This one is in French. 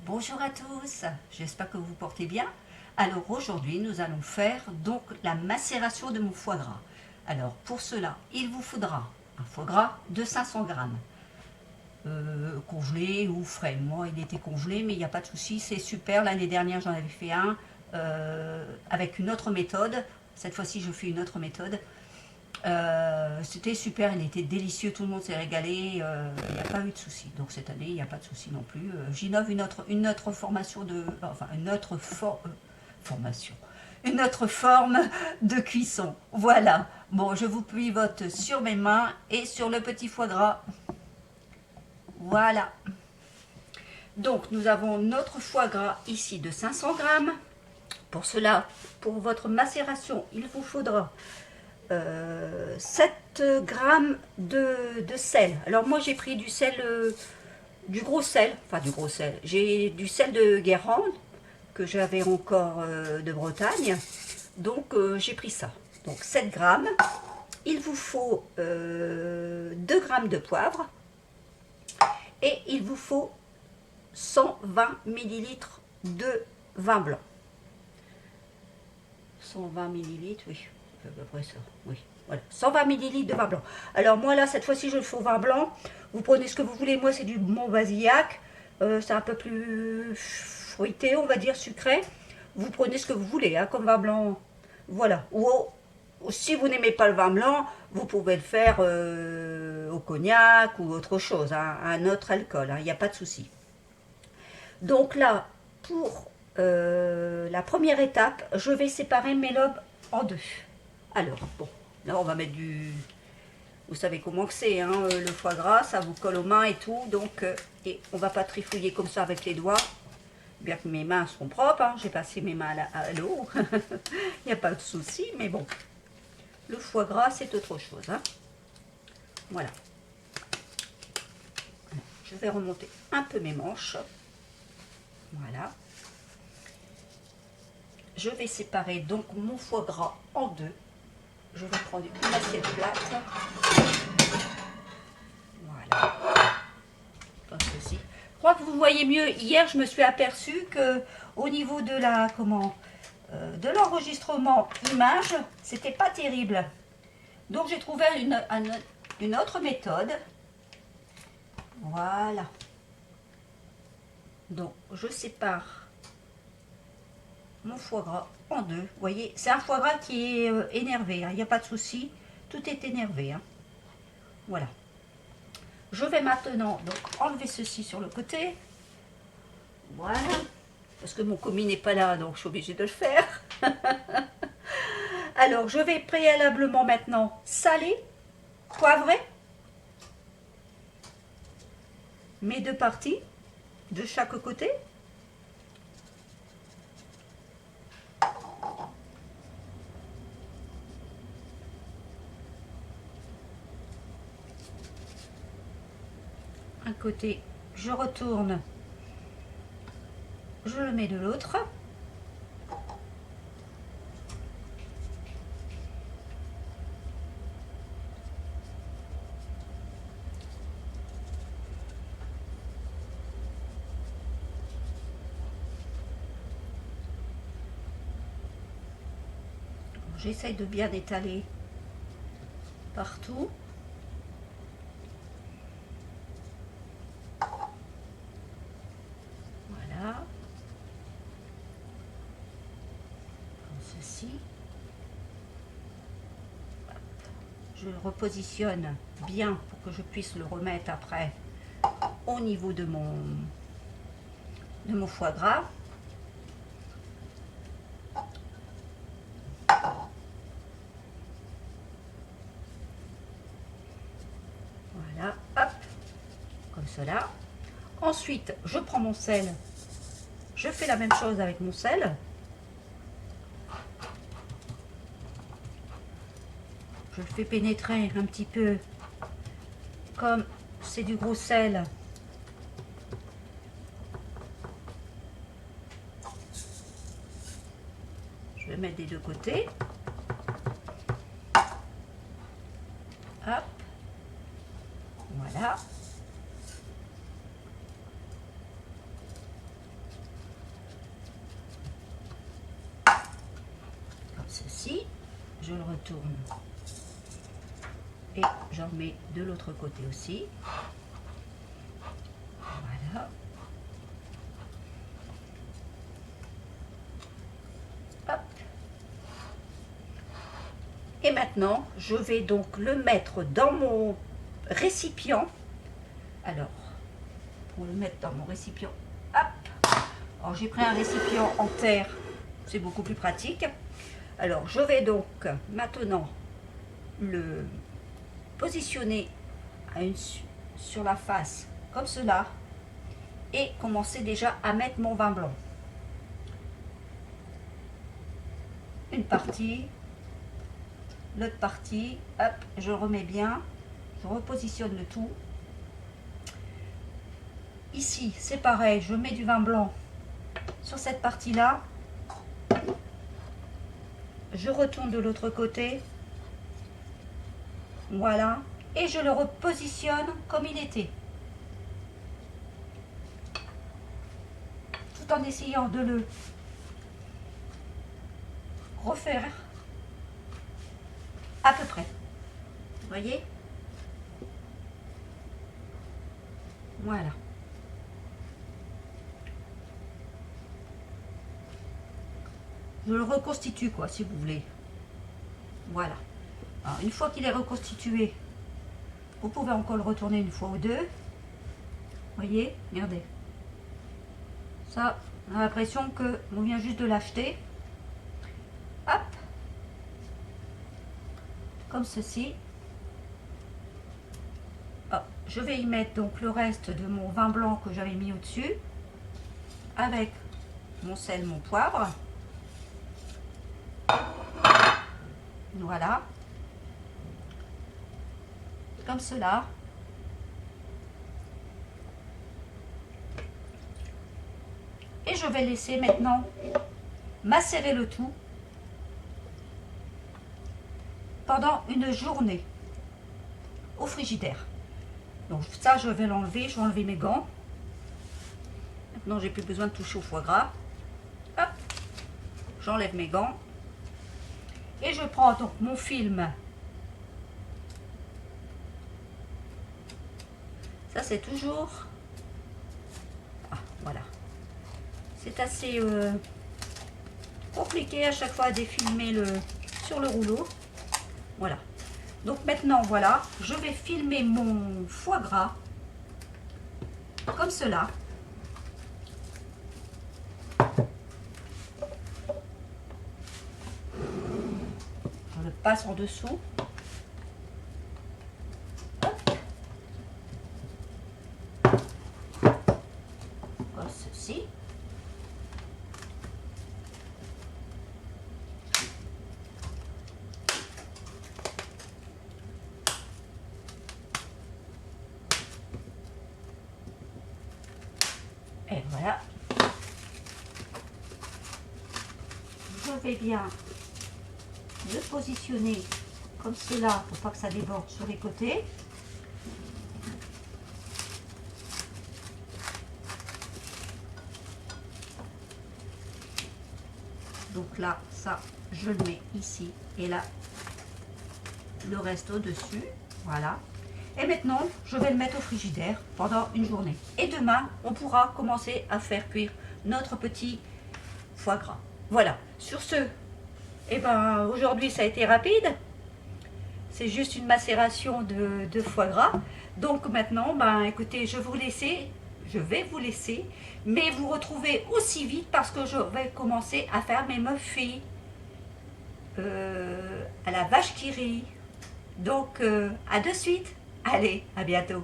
Bonjour à tous, j'espère que vous portez bien. Alors aujourd'hui nous allons faire donc la macération de mon foie gras. Alors pour cela il vous faudra un foie gras de 500 grammes, congelé ou frais. Moi il était congelé mais il n'y a pas de souci, c'est super. L'année dernière j'en avais fait un avec une autre méthode. Cette fois-ci je fais une autre méthode. C'était super, il était délicieux, tout le monde s'est régalé, il n'y a pas eu de soucis. Donc cette année, il n'y a pas de soucis non plus. J'innove une autre formation enfin formation, une autre forme de cuisson. Voilà. Bon, je vous pivote sur mes mains et sur le petit foie gras. Voilà. Donc nous avons notre foie gras ici de 500 grammes. Pour cela, pour votre macération, il vous faudra 7 grammes de sel. Alors moi j'ai pris du sel, du gros sel, enfin du gros sel. J'ai du sel de Guérande que j'avais encore de Bretagne. Donc j'ai pris ça. Donc 7 grammes. Il vous faut 2 grammes de poivre. Et il vous faut 120 millilitres de vin blanc. 120 millilitres, oui. À peu près ça, oui. Voilà, 120 millilitres de vin blanc. Alors moi là, cette fois-ci, je le fais au vin blanc. Vous prenez ce que vous voulez. Moi, c'est du Montbazillac. C'est un peu plus fruité, on va dire, sucré. Vous prenez ce que vous voulez, hein, comme vin blanc. Voilà. Ou si vous n'aimez pas le vin blanc, vous pouvez le faire au cognac ou autre chose, hein, un autre alcool. Il n'y a pas de souci. Donc là, pour la première étape, je vais séparer mes lobes en deux. Alors, bon, là on va mettre du... Vous savez comment que c'est, hein, le foie gras, ça vous colle aux mains et tout. Donc, et on va pas trifouiller comme ça avec les doigts. Bien que mes mains sont propres, hein, j'ai passé mes mains à l'eau. Il n'y a pas de souci, mais bon. Le foie gras, c'est autre chose. Hein. Voilà. Je vais remonter un peu mes manches. Voilà. Je vais séparer donc mon foie gras en deux. Je vais prendre une assiette plate. Voilà. Comme ceci. Je crois que vous voyez mieux. Hier, je me suis aperçue que au niveau de la de l'enregistrement image, c'était pas terrible. Donc j'ai trouvé une autre méthode. Voilà. Donc je sépare mon foie gras en deux. Vous voyez, c'est un foie gras qui est énervé, hein. Il n'y a pas de souci, tout est énervé. Hein. Voilà. Je vais maintenant donc enlever ceci sur le côté. Voilà. Parce que mon commis n'est pas là, donc je suis obligée de le faire. Alors, je vais préalablement maintenant saler, poivrer mes deux parties de chaque côté. Un côté, je retourne, je le mets de l'autre. J'essaye de bien étaler partout. Voilà. Comme ceci. Je le repositionne bien pour que je puisse le remettre après au niveau de mon foie gras. Voilà, hop, comme cela. Ensuite, je prends mon sel. Je fais la même chose avec mon sel. Je le fais pénétrer un petit peu. Comme c'est du gros sel, je vais mettre des deux côtés. Hop. Voilà. ceci, je le retourne et j'en mets de l'autre côté aussi. Voilà. Hop. Et maintenant, je vais donc le mettre dans mon récipient. Alors, pour le mettre dans mon récipient, hop. Alors, j'ai pris un récipient en terre, c'est beaucoup plus pratique. Alors, je vais donc maintenant le positionner sur la face comme cela et commencer déjà à mettre mon vin blanc. Une partie, l'autre partie, hop, je remets bien, je repositionne le tout. Ici, c'est pareil, je mets du vin blanc sur cette partie-là. Je retourne de l'autre côté. Voilà. Et je le repositionne comme il était. Tout en essayant de le refaire à peu près. Vous voyez? Voilà. Je le reconstitue, quoi, si vous voulez. Voilà. Alors, une fois qu'il est reconstitué, vous pouvez encore le retourner une fois ou deux. Vous voyez? Regardez. Ça, on a l'impression qu'on vient juste de l'acheter. Hop. Comme ceci. Hop. Je vais y mettre donc le reste de mon vin blanc que j'avais mis au-dessus. Avec mon sel, mon poivre. Voilà. Comme cela. Et je vais laisser maintenant macérer le tout pendant une journée au frigidaire. Donc ça, je vais l'enlever. Je vais enlever mes gants. Maintenant, j'ai plus besoin de toucher au foie gras. Hop. J'enlève mes gants. Et je prends donc mon film. Ça, c'est toujours... Ah, voilà. C'est assez compliqué à chaque fois à défilmer sur le rouleau. Voilà. Donc maintenant, voilà, je vais filmer mon foie gras comme cela. Je le passe en dessous. Comme ceci. Et voilà. Je vais bien le positionner comme cela pour pas que ça déborde sur les côtés. Donc là, ça, je le mets ici et là, le reste au-dessus. Voilà. Et maintenant, je vais le mettre au frigidaire pendant une journée. Et demain, on pourra commencer à faire cuire notre petit foie gras. Voilà. Sur ce, eh ben, aujourd'hui, ça a été rapide. C'est juste une macération de foie gras. Donc maintenant, ben, écoutez, je vais vous laisser. Mais vous retrouvez aussi vite parce que je vais commencer à faire mes muffins à la vache qui rit. Donc, à de suite. Allez, à bientôt.